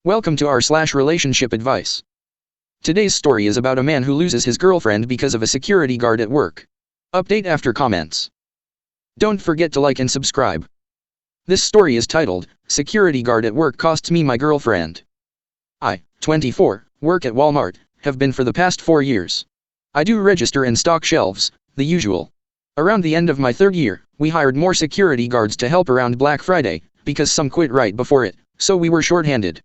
Welcome to r/relationship advice. Today's story is about a man who loses his girlfriend because of a security guard at work. Update after comments. Don't forget to like and subscribe. This story is titled, Security Guard at Work Costs Me My Girlfriend. I, 24, work at Walmart, have been for the past 4 years. I do register and stock shelves, the usual. Around the end of my 3rd year, we hired more security guards to help around Black Friday, because some quit right before it, so we were short-handed.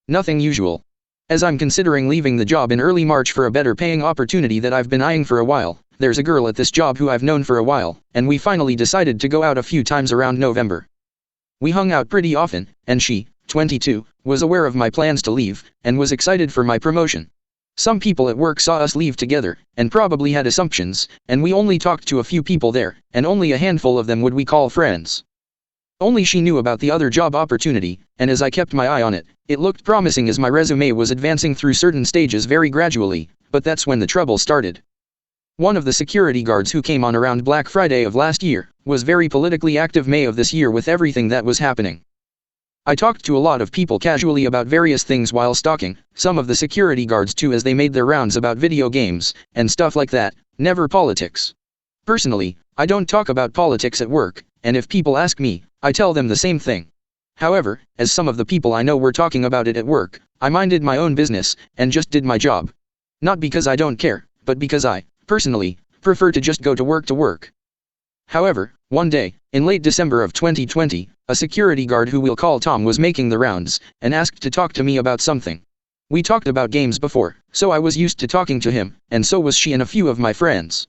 Nothing usual. As I'm considering leaving the job in early March for a better paying opportunity that I've been eyeing for a while, there's a girl at this job who I've known for a while, and we finally decided to go out a few times around November. We hung out pretty often, and she, 22, was aware of my plans to leave, and was excited for my promotion. Some people at work saw us leave together, and probably had assumptions, and we only talked to a few people there, and only a handful of them would we call friends. Only she knew about the other job opportunity, and as I kept my eye on it, it looked promising as my resume was advancing through certain stages very gradually, but that's when the trouble started. One of the security guards who came on around Black Friday of last year, was very politically active May of this year with everything that was happening. I talked to a lot of people casually about various things while stalking, some of the security guards too as they made their rounds about video games, and stuff like that, never politics. Personally, I don't talk about politics at work, and if people ask me, I tell them the same thing. However, as some of the people I know were talking about it at work, I minded my own business, and just did my job. Not because I don't care, but because I, personally, prefer to just go to work. However, one day, in late December of 2020, a security guard who we'll call Tom was making the rounds, and asked to talk to me about something. We talked about games before, so I was used to talking to him, and so was she and a few of my friends.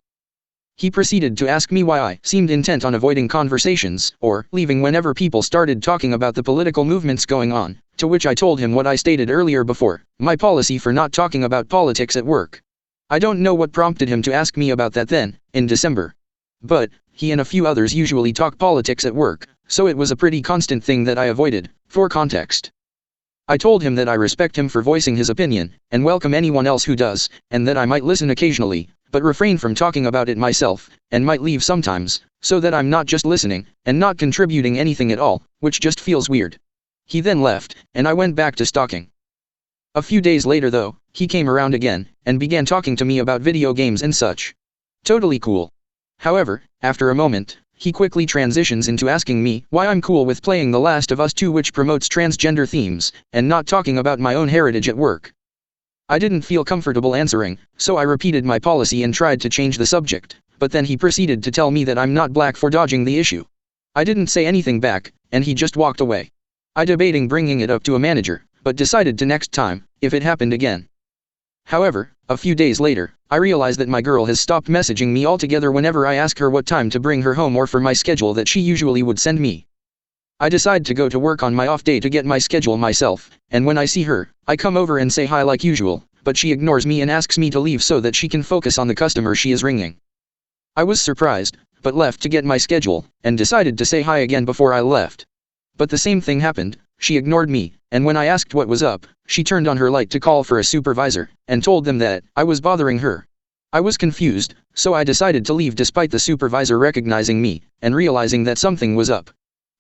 He proceeded to ask me why I seemed intent on avoiding conversations, or leaving whenever people started talking about the political movements going on, to which I told him what I stated earlier before, my policy for not talking about politics at work. I don't know what prompted him to ask me about that then, in December. But, he and a few others usually talk politics at work, so it was a pretty constant thing that I avoided, for context. I told him that I respect him for voicing his opinion, and welcome anyone else who does, and that I might listen occasionally, but refrain from talking about it myself, and might leave sometimes, so that I'm not just listening, and not contributing anything at all, which just feels weird. He then left, and I went back to stalking. A few days later though, he came around again, and began talking to me about video games and such. Totally cool. However, after a moment, he quickly transitions into asking me why I'm cool with playing The Last of Us 2, which promotes transgender themes, and not talking about my own heritage at work. I didn't feel comfortable answering, so I repeated my policy and tried to change the subject, but then he proceeded to tell me that I'm not black for dodging the issue. I didn't say anything back, and he just walked away. I debating bringing it up to a manager, but decided to next time, if it happened again. However, a few days later, I realized that my girl has stopped messaging me altogether whenever I ask her what time to bring her home or for my schedule that she usually would send me. I decide to go to work on my off day to get my schedule myself, and when I see her, I come over and say hi like usual, but she ignores me and asks me to leave so that she can focus on the customer she is ringing. I was surprised, but left to get my schedule, and decided to say hi again before I left. But the same thing happened, she ignored me, and when I asked what was up, she turned on her light to call for a supervisor, and told them that I was bothering her. I was confused, so I decided to leave despite the supervisor recognizing me, and realizing that something was up.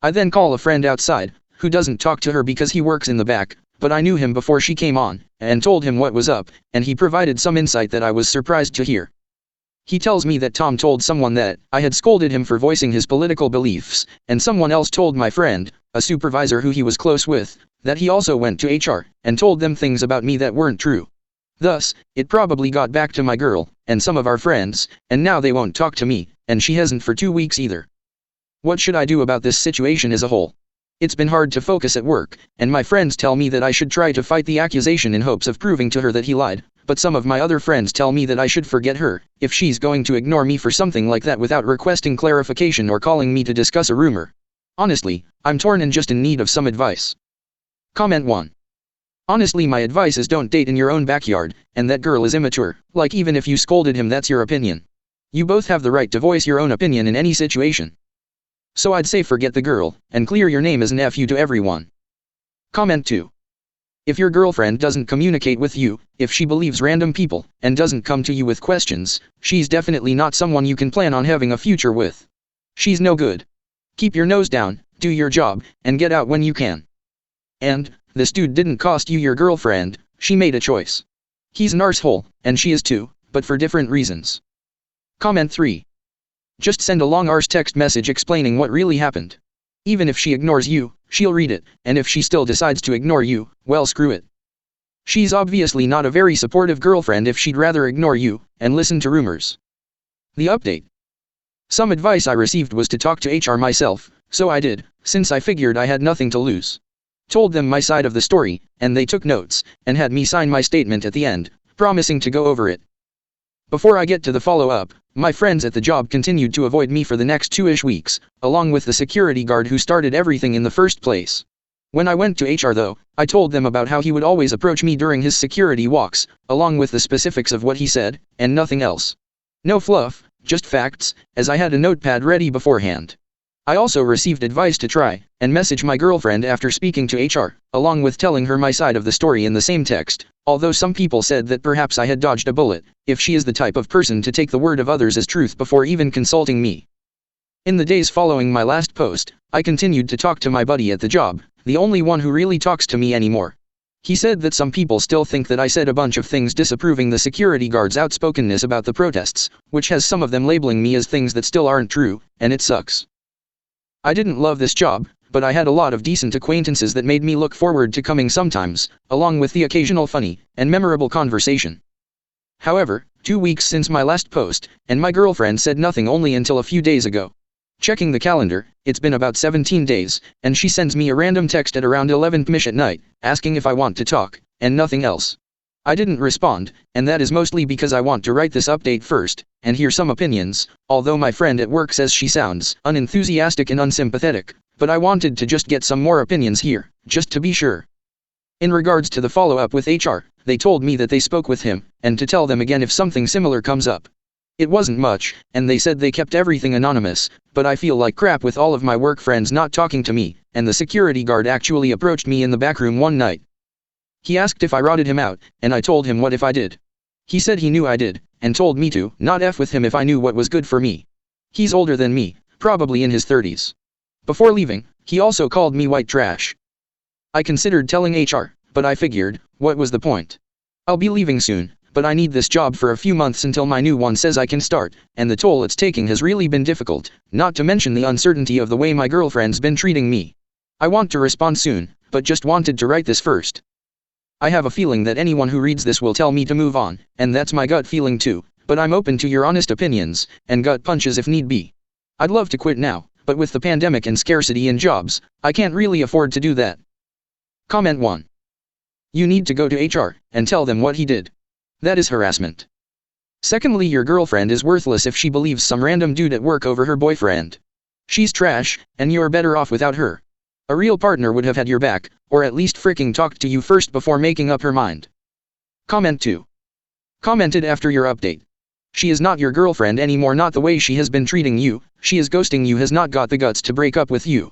I then call a friend outside, who doesn't talk to her because he works in the back, but I knew him before she came on, and told him what was up, and he provided some insight that I was surprised to hear. He tells me that Tom told someone that I had scolded him for voicing his political beliefs, and someone else told my friend, a supervisor who he was close with, that he also went to HR, and told them things about me that weren't true. Thus, it probably got back to my girl, and some of our friends, and now they won't talk to me, and she hasn't for 2 weeks either. What should I do about this situation as a whole? It's been hard to focus at work, and my friends tell me that I should try to fight the accusation in hopes of proving to her that he lied, but some of my other friends tell me that I should forget her, if she's going to ignore me for something like that without requesting clarification or calling me to discuss a rumor. Honestly, I'm torn and just in need of some advice. Comment 1. Honestly, my advice is don't date in your own backyard, and that girl is immature, like even if you scolded him that's your opinion. You both have the right to voice your own opinion in any situation. So I'd say forget the girl, and clear your name as an FU to everyone. Comment 2. If your girlfriend doesn't communicate with you, if she believes random people, and doesn't come to you with questions, she's definitely not someone you can plan on having a future with. She's no good. Keep your nose down, do your job, and get out when you can. And, This dude didn't cost you your girlfriend, she made a choice. He's an arsehole, and she is too, but for different reasons. Comment 3. Just send a long arse text message explaining what really happened. Even if she ignores you, she'll read it, and if she still decides to ignore you, well, screw it. She's obviously not a very supportive girlfriend if she'd rather ignore you and listen to rumors. The update. Some advice I received was to talk to HR myself, so I did, since I figured I had nothing to lose. Told them my side of the story, and they took notes, and had me sign my statement at the end, promising to go over it. Before I get to the follow-up, my friends at the job continued to avoid me for the next 2-ish weeks, along with the security guard who started everything in the first place. When I went to HR though, I told them about how he would always approach me during his security walks, along with the specifics of what he said, and nothing else. No fluff, just facts, as I had a notepad ready beforehand. I also received advice to try and message my girlfriend after speaking to HR, along with telling her my side of the story in the same text, although some people said that perhaps I had dodged a bullet, if she is the type of person to take the word of others as truth before even consulting me. In the days following my last post, I continued to talk to my buddy at the job, the only one who really talks to me anymore. He said that some people still think that I said a bunch of things disapproving the security guard's outspokenness about the protests, which has some of them labeling me as things that still aren't true, and it sucks. I didn't love this job, but I had a lot of decent acquaintances that made me look forward to coming sometimes, along with the occasional funny and memorable conversation. However, 2 weeks since my last post, and my girlfriend said nothing only until a few days ago. Checking the calendar, it's been about 17 days, and she sends me a random text at around 11:00 at night, asking if I want to talk, and nothing else. I didn't respond, and that is mostly because I want to write this update first, and hear some opinions, although my friend at work says she sounds unenthusiastic and unsympathetic, but I wanted to just get some more opinions here, just to be sure. In regards to the follow-up with HR, they told me that they spoke with him, and to tell them again if something similar comes up. It wasn't much, and they said they kept everything anonymous, but I feel like crap with all of my work friends not talking to me, and the security guard actually approached me in the back room one night. He asked if I rotted him out, and I told him what if I did. He said he knew I did, and told me to not F with him if I knew what was good for me. He's older than me, probably in his 30s. Before leaving, he also called me white trash. I considered telling HR, but I figured, what was the point? I'll be leaving soon, but I need this job for a few months until my new one says I can start, and the toll it's taking has really been difficult, not to mention the uncertainty of the way my girlfriend's been treating me. I want to respond soon, but just wanted to write this first. I have a feeling that anyone who reads this will tell me to move on, and that's my gut feeling too, but I'm open to your honest opinions, and gut punches if need be. I'd love to quit now, but with the pandemic and scarcity in jobs, I can't really afford to do that. Comment 1. You need to go to HR, and tell them what he did. That is harassment. Secondly, your girlfriend is worthless if she believes some random dude at work over her boyfriend. She's trash, and you're better off without her. A real partner would have had your back, or at least freaking talked to you first before making up her mind. Comment 2. Commented after your update. She is not your girlfriend anymore, not the way she has been treating you, she is ghosting you, has not got the guts to break up with you.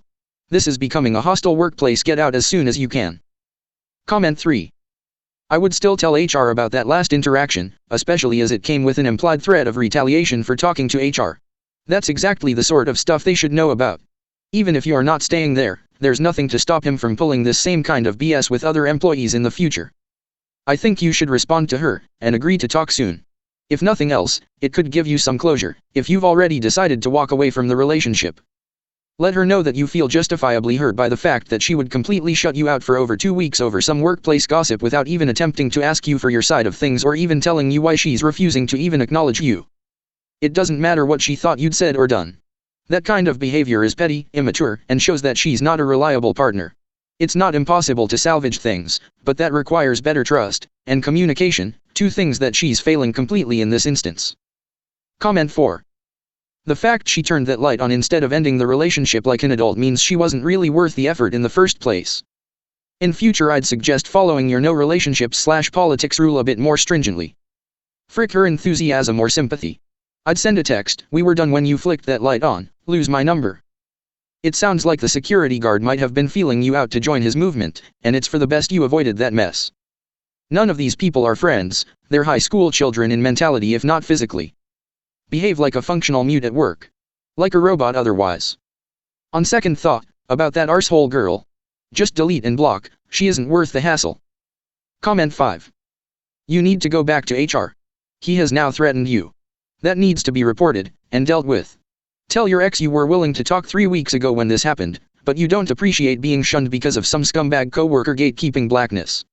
This is becoming a hostile workplace, get out as soon as you can. Comment 3. I would still tell HR about that last interaction, especially as it came with an implied threat of retaliation for talking to HR. That's exactly the sort of stuff they should know about. Even if you're not staying there, there's nothing to stop him from pulling this same kind of BS with other employees in the future. I think you should respond to her, and agree to talk soon. If nothing else, it could give you some closure, if you've already decided to walk away from the relationship. Let her know that you feel justifiably hurt by the fact that she would completely shut you out for over 2 weeks over some workplace gossip without even attempting to ask you for your side of things or even telling you why she's refusing to even acknowledge you. It doesn't matter what she thought you'd said or done. That kind of behavior is petty, immature, and shows that she's not a reliable partner. It's not impossible to salvage things, but that requires better trust and communication, 2 things that she's failing completely in this instance. Comment 4. The fact she turned that light on instead of ending the relationship like an adult means she wasn't really worth the effort in the first place. In future, I'd suggest following your no relationships/politics rule a bit more stringently. Frick her enthusiasm or sympathy. I'd send a text, "We were done when you flicked that light on, lose my number." It sounds like the security guard might have been feeling you out to join his movement, and it's for the best you avoided that mess. None of these people are friends, they're high school children in mentality if not physically. Behave like a functional mute at work. Like a robot otherwise. On second thought, about that arsehole girl, just delete and block, She isn't worth the hassle. Comment 5. You need to go back to HR. He has now threatened you. That needs to be reported and dealt with. Tell your ex you were willing to talk 3 weeks ago when this happened, but you don't appreciate being shunned because of some scumbag coworker gatekeeping blackness.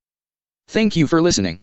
Thank you for listening.